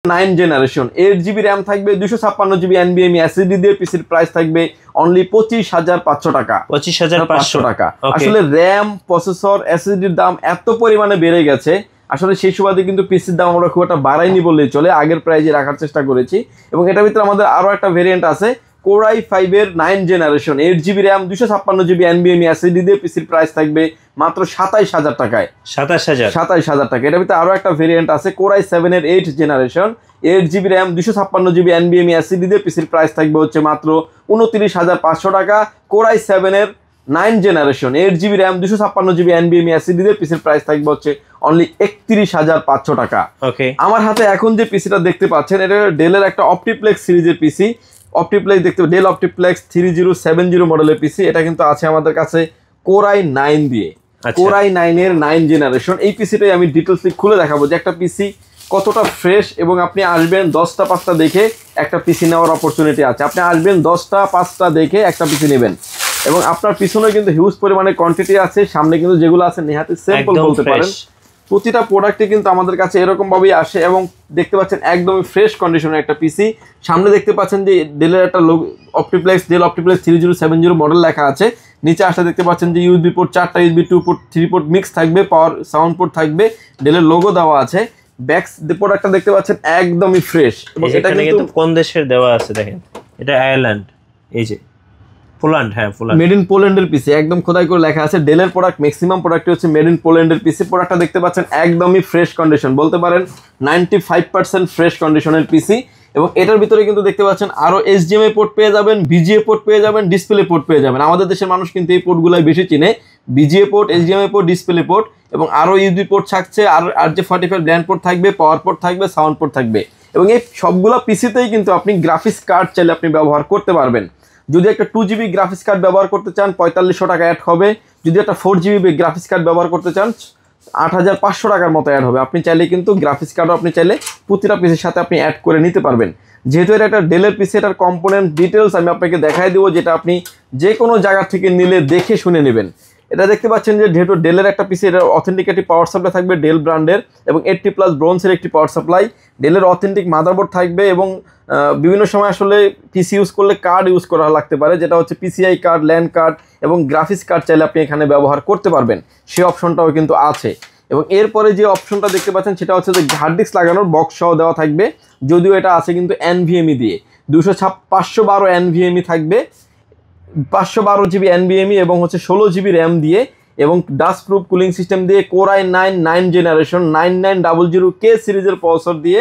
9 generation 8GB RAM থাকবে 256GB NVMe SSD দিয়ে পিসির প্রাইস থাকবে অনলি 25,500 টাকা। 25,500 টাকা। আসলে র্যাম, প্রসেসর, এসএসডির দাম এত পরিমাণে বেড়ে গেছে, আসলে সেই সুবাদে কিন্তু পিসির দাম আমরা খুব একটা বাড়াইনি বললেই চলে, আগের প্রাইজে রাখার চেষ্টা করেছি। এবং এটার ভিতরে আমাদের আরো একটা ভেরিয়েন্ট আছে Core i5 এর 9 generation 8GB RAM 256GB NVMe SSD দিয়ে পিসির প্রাইস থাকবে মাত্র 27,000 টাকায়। 27,000 টাকা। এটার ভিতরে আরো একটা ভেরিয়েন্ট আছে Core i7 এর 8 generation 8GB RAM 256GB NVMe SSD দিয়ে পিসির প্রাইস থাকবে হচ্ছে মাত্র 29,500 টাকা। Core i7 এর 9 generation 8GB RAM 256GB NVMe SSD দিয়ে পিসির প্রাইস থাকবে হচ্ছে অনলি 31,500 টাকা। ওকে, আমার হাতে এখন যে পিসিটা দেখতে পাচ্ছেন এটা ডেলের একটা অপটিপ্লেক্স সিরিজের পিসি। অপটিপ্লেক্স দেখতে ডেল অপটিপ্লেক্স 3070 মডেলের পিসি। এটা কিন্তু আছে আমাদের কাছে Core i9 দিয়ে। Core i9 এর 9 জেনারেশন। এই পিসিটাই আমি ডিটেলসলি খুলে দেখাবো যে একটা পিসি কতটা ফ্রেশ, এবং আপনি আসবেন 10টা 5টা দেখে একটা পিসি নেওয়ার অপরচুনিটি আছে। আপনি আসবেন 10টা 5টা দেখে একটা পিসি নেবেন, এবং আপনার পিছনে কিন্তু হিউজ পরিমাণে কোয়ান্টিটি আছে, সামনে কিন্তু যেগুলো আছে নেহাতি স্যাম্পল বলতে পারেন। প্রতিটা প্রোডাক্টে কিন্তু আমাদের কাছে এরকম ভাবেই আসে, এবং দেখতে পাচ্ছেন একদমই ফ্রেশ কন্ডিশনের একটা পিসি। সামনে দেখতে পাচ্ছেন যে ডেলের একটা ডেল অপটিপ্লেক্স 3070 মডেল লেখা আছে। নিচে আসলে দেখতে পাচ্ছেন যে ইউএসবি পোর্ট 4টা, ইউএসবি 2 পোর্ট 3 পোর্ট মিক্স থাকবে, পাওয়ার সাউন্ড পোর্ট থাকবে, ডেলের লোগো দেওয়া আছে। ব্যাক প্রোডাক্টটা দেখতে পাচ্ছেন একদমই ফ্রেশ, এবং এটা কিন্তু কোন দেশের দেওয়া আছে দেখেন, এটা আয়ারল্যান্ড, এই যে পোল্যান্ড, হ্যাঁ পোল্যান্ড, মেড ইন পোল্যান্ডের পিসি একদম খোদাই করে লেখা আছে। ডেলের প্রোডাক্ট ম্যাক্সিমাম প্রোডাক্টই হচ্ছে মেড ইন পোল্যান্ডের পিসি। প্রোডাক্টটা দেখতে পাচ্ছেন একদমই ফ্রেশ কন্ডিশন, বলতে পারেন 95% ফ্রেশ কন্ডিশনের পিসি। এবং এটার ভিতরে কিন্তু দেখতে পাচ্ছেন আরো HDMI পোর্ট পেয়ে যাবেন, VGA পোর্ট পেয়ে যাবেন, ডিসপ্লে পোর্ট পেয়ে যাবেন। আমাদের দেশের মানুষ কিন্তু এই পোর্টগুলাই বেশি চিনে, VGA port, HDMI port, display port, এবং আরো USB পোর্ট থাকছে, আর RJ45 ব্র্যান্ড পোর্ট থাকবে, পাওয়ার পোর্ট থাকবে, সাউন্ড পোর্ট থাকবে। এবং এই সবগুলো পিসিতেই কিন্তু আপনি গ্রাফিক্স কার্ড চাইলে আপনি ব্যবহার করতে পারবেন। যদি একটা 2GB গ্রাফিক্স কার্ড ব্যবহার করতে চান 4500 টাকা অ্যাড হবে। যদি একটা 4GB গ্রাফিক্স কার্ড ব্যবহার করতে চান 8,500 টাকার মতো অ্যাড হবে। আপনি চাইলে কিন্তু গ্রাফিক্স কার্ডও আপনি চাইলে প্রতিটা পিসের সাথে আপনি অ্যাড করে নিতে পারবেন। যেহেতু এটা একটা ডেলের পিসি, এটার কম্পোনেন্ট ডিটেলস আমি আপনাকে দেখাই দেবো, যেটা আপনি যে কোনো জায়গা থেকে নিলে দেখে শুনে নেবেন। এটা দেখতে পাচ্ছেন যে যেহেতু ডেলের একটা পিসি, এটার অথেন্টিক একটি পাওয়ার সাপ্লাই থাকবে ডেল ব্র্যান্ডের, এবং 80+ ব্রোঞ্জের একটি পাওয়ার সাপ্লাই, ডেলের অথেন্টিক মাদারবোর্ড থাকবে, এবং বিভিন্ন সময় আসলে পিসি ইউজ করলে কার্ড ইউজ করা লাগতে পারে, যেটা হচ্ছে PCI কার্ড, ল্যান্ড কার্ড এবং গ্রাফিক্স কার্ড চাইলে আপনি এখানে ব্যবহার করতে পারবেন, সেই অপশনটাও কিন্তু আছে। এবং এরপরে যে অপশনটা দেখতে পাচ্ছেন সেটা হচ্ছে যে হার্ড ডিস্ক লাগানোর বক্স সহ দেওয়া থাকবে, যদিও এটা আছে কিন্তু NVMe দিয়ে। 512 NVMe থাকবে, 512GB NVMe এবং হচ্ছে 16GB র্যাম দিয়ে, এবং ডাস্ট প্রুফ কুলিং সিস্টেম দিয়ে Core i9 9 জেনারেশন 9900K সিরিজের প্রসেসর দিয়ে